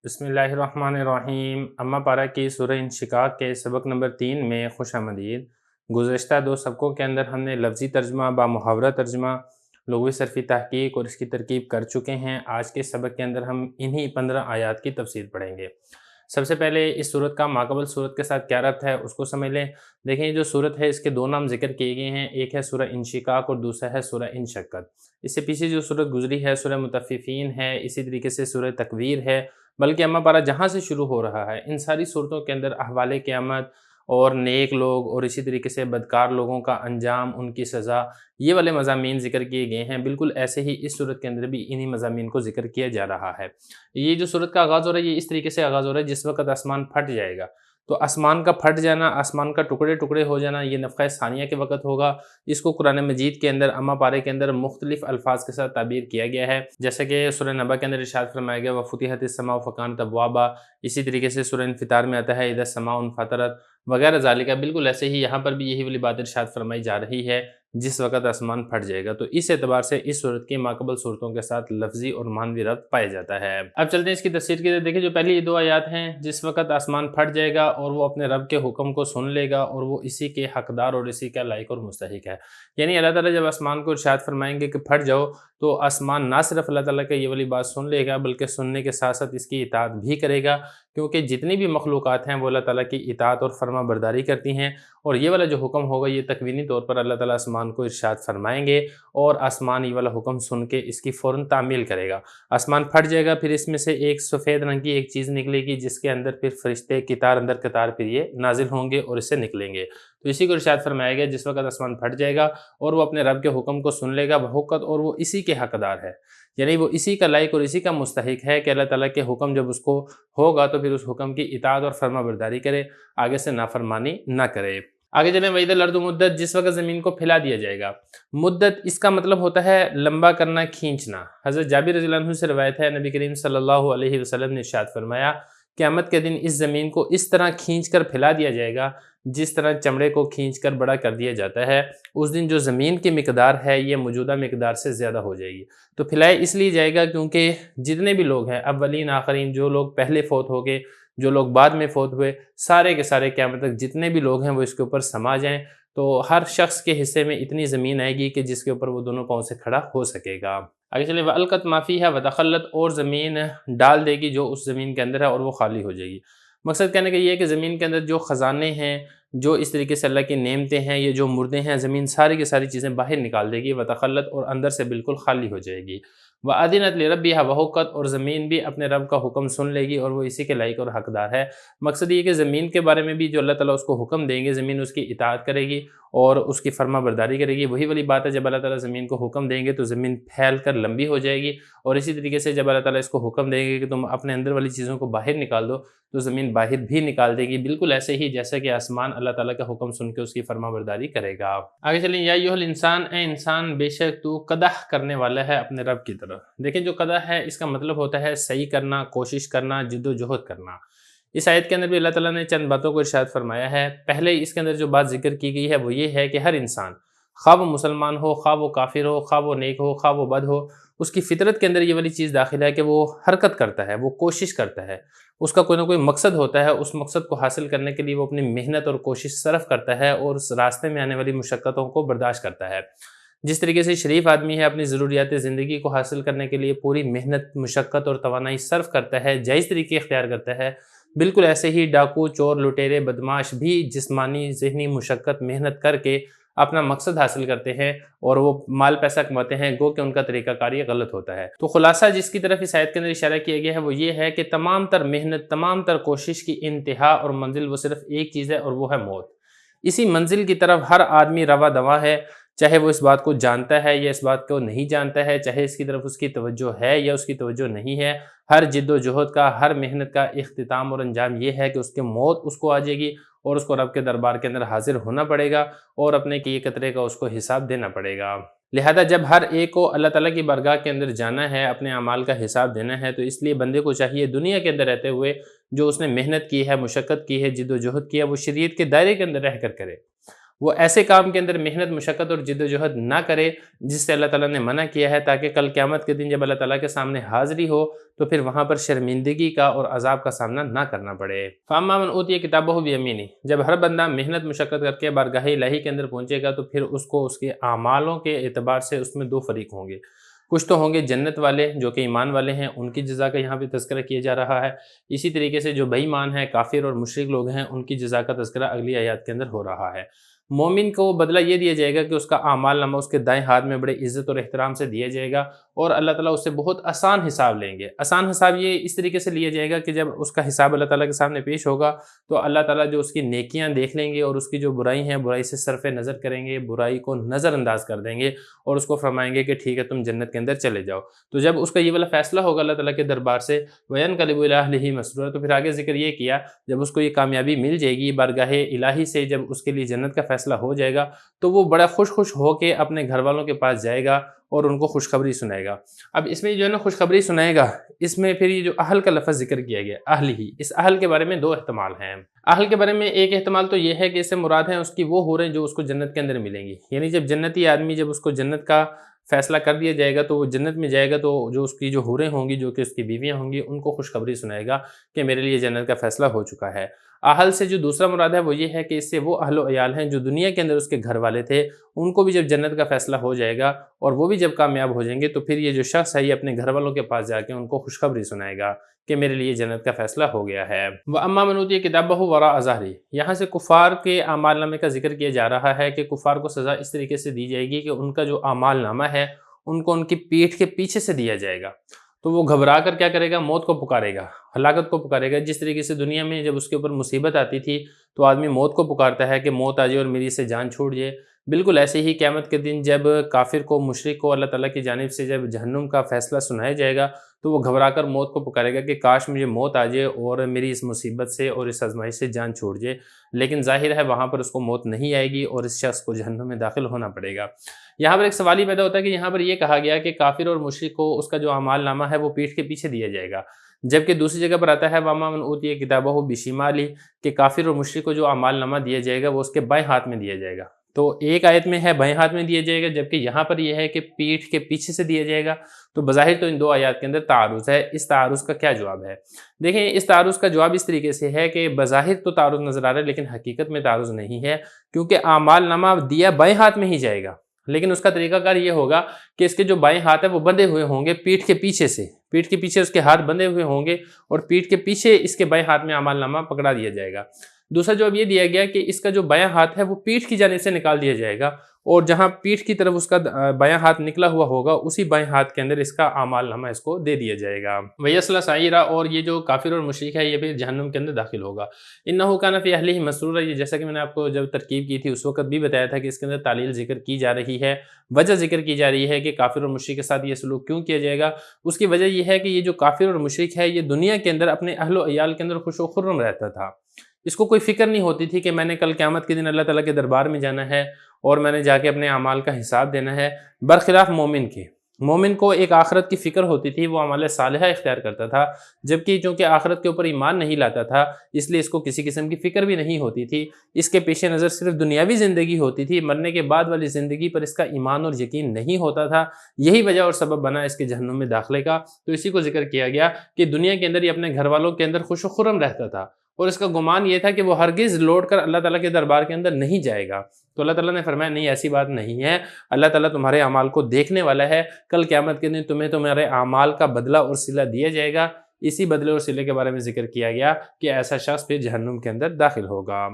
بسم اللہ الرحمن الرحیم۔ اما پارہ کی سورہ انشقاق کے سبق نمبر 3 میں خوش آمدید۔ گزشتہ 2 سبقوں کے اندر ہم نے لفظی ترجمہ با محاورہ ترجمہ، لغوی صرفی تحقیق اور اس کی ترکیب کر چکے ہیں۔ آج کے سبق کے اندر ہم انہی 15 آیات کی تفسیر پڑھیں گے۔ سب سے پہلے اس صورت کا ماقبل صورت کے ساتھ کیا ربط ہے اس کو سمجھ لیں۔ دیکھیں یہ جو صورت ہے اس کے 2 نام ذکر کیے گئے ہیں، ایک ہے سورہ انشقاق اور دوسرا ہے سورہ انشقت۔ اس سے پیچھے جو صورت گزری ہے سورہ مطففین ہے، اسی طریقے سے سورہ تکویر ہے، بلکہ اما پارہ جہاں سے شروع ہو رہا ہے ان ساری صورتوں کے اندر احوال قیامت اور نیک لوگ اور اسی طریقے سے بدکار لوگوں کا انجام، ان کی سزا، یہ والے مضامین ذکر کیے گئے ہیں۔ بالکل ایسے ہی اس صورت کے اندر بھی انہی مضامین کو ذکر کیا جا رہا ہے۔ یہ جو صورت کا آغاز ہو رہا ہے یہ اس طریقے سے آغاز ہو رہا ہے جس وقت آسمان پھٹ جائے گا، تو آسمان کا پھٹ جانا، آسمان کا ٹکڑے ٹکڑے ہو جانا، یہ نفخہ ثانیہ کے وقت ہوگا۔ اس کو قرآن مجید کے اندر اما پارے کے اندر مختلف الفاظ کے ساتھ تعبیر کیا گیا ہے، جیسے کہ سورہ نبا کے اندر ارشاد فرمایا گیا وَفُتِحَتِ السَّمَاءُ فَكَانَتْ أَبْوَابًا، اسی طریقے سے سورہ انفطار میں آتا ہے اِذَا السَّمَاءُ انفطرت وغیرہ ذالکہ۔ بالکل ایسے ہی یہاں پر بھی یہی والی بات ارشاد فرمائی جا رہی ہے جس وقت آسمان پھٹ جائے گا، تو اس اعتبار سے اس صورت کے ماقبل صورتوں کے ساتھ لفظی اور معنوی ربط پایا جاتا ہے۔ اب چلتے ہیں اس کی تفسیر کی طرف۔ دیکھیں جو پہلی یہ 2 آیات ہیں، جس وقت آسمان پھٹ جائے گا اور وہ اپنے رب کے حکم کو سن لے گا اور وہ اسی کے حقدار اور اسی کا لائق اور مستحق ہے، یعنی اللہ تعالیٰ جب آسمان کو ارشاد فرمائیں گے کہ پھٹ جاؤ، تو آسمان نہ صرف اللہ تعالیٰ کا یہ والی بات سن لے گا بلکہ سننے کے ساتھ ساتھ اس کی اطاعت بھی کرے گا، کیونکہ جتنی بھی مخلوقات ہیں وہ اللہ تعالیٰ کی اطاعت اور فرما برداری کرتی ہیں، اور یہ والا جو حکم ہوگا یہ تکوینی طور پر اللہ تعالیٰ آسمان کو ارشاد فرمائیں گے اور آسمان یہ والا حکم سن کے اس کی فوراً تعمیل کرے گا۔ آسمان پھٹ جائے گا، پھر اس میں سے ایک سفید رنگ کی ایک چیز نکلے گی جس کے اندر پھر فرشتے قطار اندر قطار پھر یہ نازل ہوں گے اور اس سے نکلیں گے، تو اسی کو ارشاد فرمایا گیا جس وقت آسمان پھٹ جائے گا اور وہ اپنے رب کے حکم کو سن لے گا بحقت، اور وہ اسی کے حقدار ہے، یعنی وہ اسی کا لائق اور اسی کا مستحق ہے کہ اللہ تعالیٰ کے حکم جب اس کو ہوگا تو پھر اس حکم کی اطاعت اور فرما برداری کرے، آگے سے نافرمانی نہ کرے۔ آگے چلیں وَإِذَا الْأَرْضُ مُدَّتْ، جس وقت زمین کو پھیلا دیا جائے گا۔ مدت اس کا مطلب ہوتا ہے لمبا کرنا، کھینچنا۔ حضرت جابر رضی اللہ عنہ سے روایت ہے نبی کریم صلی اللہ علیہ وسلم نے ارشاد فرمایا قیامت کے دن اس زمین کو اس طرح کھینچ کر پھیلا دیا جائے گا جس طرح چمڑے کو کھینچ کر بڑا کر دیا جاتا ہے۔ اس دن جو زمین کی مقدار ہے یہ موجودہ مقدار سے زیادہ ہو جائے گی۔ تو پھیلائے اس لیے جائے گا کیونکہ جتنے بھی لوگ ہیں اولین آخرین، جو لوگ پہلے فوت ہو گئے، جو لوگ بعد میں فوت ہوئے، سارے کے سارے قیامت تک جتنے بھی لوگ ہیں وہ اس کے اوپر سما جائیں، تو ہر شخص کے حصے میں اتنی زمین آئے گی کہ جس کے اوپر وہ دونوں پاؤں سے کھڑا ہو سکے گا۔ آگے چلیں وَأَلْقَتْ مَا فِيهَا وَتَخَلَّتْ، اور زمین ڈال دے گی جو اس زمین کے اندر ہے اور وہ خالی ہو جائے گی۔ مقصد کہنے کا یہ ہے کہ زمین کے اندر جو خزانے ہیں، جو اس طریقے سے اللہ کی نعمتیں ہیں، یہ جو مردے ہیں، زمین ساری کی ساری چیزیں باہر نکال دے گی، وَتَخَلَّتْ، اور اندر سے بالکل خالی ہو جائے گی۔ وَأَذِنَتْ لِرَبِّهَا وَحُقَّتْ، اور زمین بھی اپنے رب کا حکم سن لے گی اور وہ اسی کے لائق اور حقدار ہے۔ مقصد یہ کہ زمین کے بارے میں بھی جو اللہ تعالیٰ اس کو حکم دیں گے زمین اس کی اطاعت کرے گی اور اس کی فرما برداری کرے گی۔ وہی والی بات ہے جب اللہ تعالیٰ زمین کو حکم دیں گے تو زمین پھیل کر لمبی ہو جائے گی، اور اسی طریقے سے جب اللہ تعالیٰ اس کو حکم دیں گے کہ تم اپنے اندر والی چیزوں کو باہر نکال دو تو زمین باہر بھی نکال دے گی، بالکل ایسے ہی جیسا کہ آسمان اللہ تعالیٰ کا حکم سن کے اس کی فرما برداری کرے گا۔ آگے چلیں یا ایھا الانسان، اے انسان بے شک تو قدح کرنے والا ہے اپنے رب کی طرف۔ دیکھیں جو قدح ہے اس کا مطلب ہوتا ہے صحیح کرنا، کوشش کرنا، جد و جہد کرنا۔ اس آیت کے اندر بھی اللہ تعالیٰ نے چند باتوں کو ارشاد فرمایا ہے۔ پہلے اس کے اندر جو بات ذکر کی گئی ہے وہ یہ ہے کہ ہر انسان، خواہ وہ مسلمان ہو، خواہ وہ کافر ہو، خواہ وہ نیک ہو، خواہ وہ بد ہو، اس کی فطرت کے اندر یہ والی چیز داخل ہے کہ وہ حرکت کرتا ہے، وہ کوشش کرتا ہے، اس کا کوئی نہ کوئی مقصد ہوتا ہے، اس مقصد کو حاصل کرنے کے لیے وہ اپنی محنت اور کوشش صرف کرتا ہے اور اس راستے میں آنے والی مشقتوں کو برداشت کرتا ہے۔ جس طریقے سے شریف آدمی ہے اپنی ضروریات زندگی کو حاصل کرنے کے لیے پوری محنت، مشقت اور توانائی صرف کرتا ہے، جائز طریقے اختیار کرتا ہے، بالکل ایسے ہی ڈاکو، چور، لٹیرے، بدماش بھی جسمانی، ذہنی مشقت، محنت کر کے اپنا مقصد حاصل کرتے ہیں اور وہ مال پیسہ کماتے ہیں، گو کہ ان کا طریقہ کار یہ غلط ہوتا ہے۔ تو خلاصہ جس کی طرف اس آیت کے اندر اشارہ کیا گیا ہے وہ یہ ہے کہ تمام تر محنت، تمام تر کوشش کی انتہا اور منزل وہ صرف ایک چیز ہے اور وہ ہے موت۔ اسی منزل کی طرف ہر آدمی رواں دواں ہے، چاہے وہ اس بات کو جانتا ہے یا اس بات کو نہیں جانتا ہے، چاہے اس کی طرف اس کی توجہ ہے یا اس کی توجہ نہیں ہے، ہر جد و جہد کا، ہر محنت کا اختتام اور انجام یہ ہے کہ اس کے موت اس کو آ جائے گی اور اس کو رب کے دربار کے اندر حاضر ہونا پڑے گا اور اپنے کیے قطرے کا اس کو حساب دینا پڑے گا۔ لہذا جب ہر ایک کو اللہ تعالیٰ کی بارگاہ کے اندر جانا ہے، اپنے اعمال کا حساب دینا ہے، تو اس لیے بندے کو چاہیے دنیا کے اندر رہتے ہوئے جو اس نے محنت کی ہے، مشقت کی ہے، جد و جہد کی ہے، وہ شریعت کے دائرے کے اندر رہ کر کرے۔ وہ ایسے کام کے اندر محنت مشقت اور جد و جہد نہ کرے جس سے اللہ تعالیٰ نے منع کیا ہے، تاکہ کل قیامت کے دن جب اللہ تعالیٰ کے سامنے حاضری ہو تو پھر وہاں پر شرمندگی کا اور عذاب کا سامنا نہ کرنا پڑے۔ فَأَمَّا مَنْ أُوتِيَ كِتَابَهُ بِيَمِينِهِ، جب ہر بندہ محنت مشقت کر کے بارگاہ الہی کے اندر پہنچے گا تو پھر اس کو اس کے اعمالوں کے اعتبار سے اس میں دو فریق ہوں گے۔ کچھ تو ہوں گے جنت والے جو کہ ایمان والے ہیں، ان کی جزا کا یہاں پہ تذکرہ کیا جا رہا ہے۔ اسی طریقے سے جو بے ایمان ہیں، کافر اور مشرک لوگ ہیں، ان کی جزا کا تذکرہ اگلی آیات کے اندر ہو رہا ہے۔ مومن کو بدلہ یہ دیا جائے گا کہ اس کا اعمال نامہ اس کے دائیں ہاتھ میں بڑے عزت اور احترام سے دیا جائے گا، اور اللہ تعالیٰ اس سے بہت آسان حساب لیں گے۔ آسان حساب یہ اس طریقے سے لیا جائے گا کہ جب اس کا حساب اللہ تعالیٰ کے سامنے پیش ہوگا تو اللہ تعالیٰ جو اس کی نیکیاں دیکھ لیں گے اور اس کی جو برائی ہیں برائی سے صرف نظر کریں گے، برائی کو نظر انداز کر دیں گے اور اس کو فرمائیں گے کہ ٹھیک ہے تم جنت کے اندر چلے جاؤ۔ تو جب اس کا یہ والا فیصلہ ہوگا اللہ تعالیٰ کے دربار سے وَيَنْقَلِبُ إِلَىٰ أَهْلِهِ مَسْرُورًا، تو پھر آگے ذکر یہ کیا جب اس کو یہ کامیابی مل جائے گی بارگاہ الہی سے، جب اس کے لیے جنت کا فیصلہ ہو جائے گا تو وہ بڑا خوش ہو کے اپنے گھر والوں کے پاس جائے گا اور ان کو خوشخبری سنائے گا۔ اب اس میں جو ہے نا خوشخبری سنائے گا، اس میں پھر یہ جو اہل کا لفظ ذکر کیا گیا اہل ہی، اس اہل کے بارے میں دو احتمال ہیں۔ اہل کے بارے میں ایک احتمال تو یہ ہے کہ اس سے مراد ہیں اس کی وہ حوریں جو اس کو جنت کے اندر ملیں گی، یعنی جب جنتی آدمی جب اس کو جنت کا فیصلہ کر دیا جائے گا تو وہ جنت میں جائے گا تو جو اس کی جو حوریں ہوں گی جو کہ اس کی بیویاں ہوں گی ان کو خوشخبری سنائے گا کہ میرے لیے جنت کا فیصلہ ہو چکا ہے۔ اہل سے جو دوسرا مراد ہے وہ یہ ہے کہ اس سے وہ اہل و عیال ہیں جو دنیا کے اندر اس کے گھر والے تھے، ان کو بھی جب جنت کا فیصلہ ہو جائے گا اور وہ بھی جب کامیاب ہو جائیں گے تو پھر یہ جو شخص ہے یہ اپنے گھر والوں کے پاس جا کے ان کو خوشخبری سنائے گا کہ میرے لیے جنت کا فیصلہ ہو گیا ہے۔ وَأَمَّا مَنْ أُوتِيَ كِتَابَهُ وَرَاءَ ظَهْرِهِ، یہاں سے کفار کے اعمال نامے کا ذکر کیا جا رہا ہے کہ کفار کو سزا اس طریقے سے دی جائے گی کہ ان کا جو اعمال نامہ ہے ان کو ان کی پیٹھ کے پیچھے سے دیا جائے گا، تو وہ گھبرا کر کیا کرے گا، موت کو پکارے گا، ہلاکت کو پکارے گا۔ جس طریقے سے دنیا میں جب اس کے اوپر مصیبت آتی تھی تو آدمی موت کو پکارتا ہے کہ موت آ جائے اور میری سے جان چھوٹ جائے، بالکل ایسے ہی قیامت کے دن جب کافر کو مشرک کو اللہ تعالیٰ کی جانب سے جب جہنم کا فیصلہ سنایا جائے گا تو وہ گھبرا کر موت کو پکارے گا کہ کاش مجھے موت آ جائے اور میری اس مصیبت سے اور اس آزمائش سے جان چھوٹ جائے، لیکن ظاہر ہے وہاں پر اس کو موت نہیں آئے گی اور اس شخص کو جہنم میں داخل ہونا پڑے گا۔ یہاں پر ایک سوال ہی پیدا ہوتا ہے کہ یہاں پر یہ کہا گیا کہ کافر اور مشرک کو اس کا جو اعمال نامہ ہے وہ پیٹھ کے پیچھے دیا جائے گا، جبکہ دوسری جگہ پر آتا ہے وَأَمَّا مَنْ أُوتِيَ كِتَابَهُ بِشِمَالِهِ کہ کافر اور مشرک کو جو اعمال نامہ دیا جائے گا وہ اس کے بائیں ہاتھ میں دیا جائے گا۔ تو ایک آیت میں ہے بائیں ہاتھ میں دیا جائے گا، جبکہ یہاں پر یہ ہے کہ پیٹھ کے پیچھے سے دیا جائے گا۔ تو بظاہر تو ان دو آیات کے اندر تعارض ہے، اس تعارض کا کیا جواب ہے؟ دیکھیں اس تعارض کا جواب اس طریقے سے ہے کہ بظاہر تو تعارض نظر آ رہا ہے لیکن حقیقت میں تعارض نہیں ہے، کیونکہ اعمال نامہ دیا بائیں ہاتھ میں ہی جائے گا، لیکن اس کا طریقہ کار یہ ہوگا کہ اس کے جو بائیں ہاتھ ہے وہ بندھے ہوئے ہوں گے پیٹھ کے پیچھے سے، پیٹھ کے پیچھے اس کے ہاتھ بندھے ہوئے ہوں گے اور پیٹھ کے پیچھے اس کے بائیں ہاتھ میں اعمال نامہ پکڑا دیا جائے گا۔ دوسرا جواب یہ دیا گیا کہ اس کا جو بایاں ہاتھ ہے وہ پیٹھ کی جانب سے نکال دیا جائے گا، اور جہاں پیٹھ کی طرف اس کا بایاں ہاتھ نکلا ہوا ہوگا اسی بائیں ہاتھ کے اندر اس کا اعمال نامہ اس کو دے دیا جائے گا۔ وَيَصْلَىٰ سَعِيرًا، اور یہ جو کافر اور مشرک ہے یہ بھی جہنم کے اندر داخل ہوگا۔ إِنَّهُ كَانَ فِي أَهْلِهِ مَسْرُورًا، یہ جیسا کہ میں نے آپ کو جب ترکیب کی تھی اس وقت بھی بتایا تھا کہ اس کے اندر تعلیل ذکر کی جا رہی ہے، وجہ ذکر کی جا رہی ہے کہ کافر اور مشرک کے ساتھ یہ سلوک کیوں کیا جائے گا۔ اس کی وجہ یہ ہے کہ یہ جو کافر اور مشرک ہے یہ دنیا کے اندر اپنے اہل و عیال کے اندر خوش و خرم رہتا تھا، اس کو کوئی فکر نہیں ہوتی تھی کہ میں نے کل قیامت کے دن اللہ تعالیٰ کے دربار میں جانا ہے اور میں نے جا کے اپنے اعمال کا حساب دینا ہے، برخلاف مومن کے۔ مومن کو ایک آخرت کی فکر ہوتی تھی، وہ اعمال صالحہ اختیار کرتا تھا، جبکہ چونکہ آخرت کے اوپر ایمان نہیں لاتا تھا اس لیے اس کو کسی قسم کی فکر بھی نہیں ہوتی تھی، اس کے پیش نظر صرف دنیاوی زندگی ہوتی تھی، مرنے کے بعد والی زندگی پر اس کا ایمان اور یقین نہیں ہوتا تھا، یہی وجہ اور سبب بنا اس کے جہنم میں داخلے کا۔ تو اسی کو ذکر کیا گیا کہ دنیا کے اندر یہ اپنے گھر والوں کے اندر خوش و خرم رہتا تھا، اور اس کا گمان یہ تھا کہ وہ ہرگز لوٹ کر اللہ تعالیٰ کے دربار کے اندر نہیں جائے گا۔ تو اللہ تعالیٰ نے فرمایا نہیں، ایسی بات نہیں ہے، اللہ تعالیٰ تمہارے اعمال کو دیکھنے والا ہے، کل قیامت کے دن تمہیں تمہارے اعمال کا بدلہ اور صلہ دیا جائے گا۔ اسی بدلے اور صلے کے بارے میں ذکر کیا گیا کہ ایسا شخص پھر جہنم کے اندر داخل ہوگا۔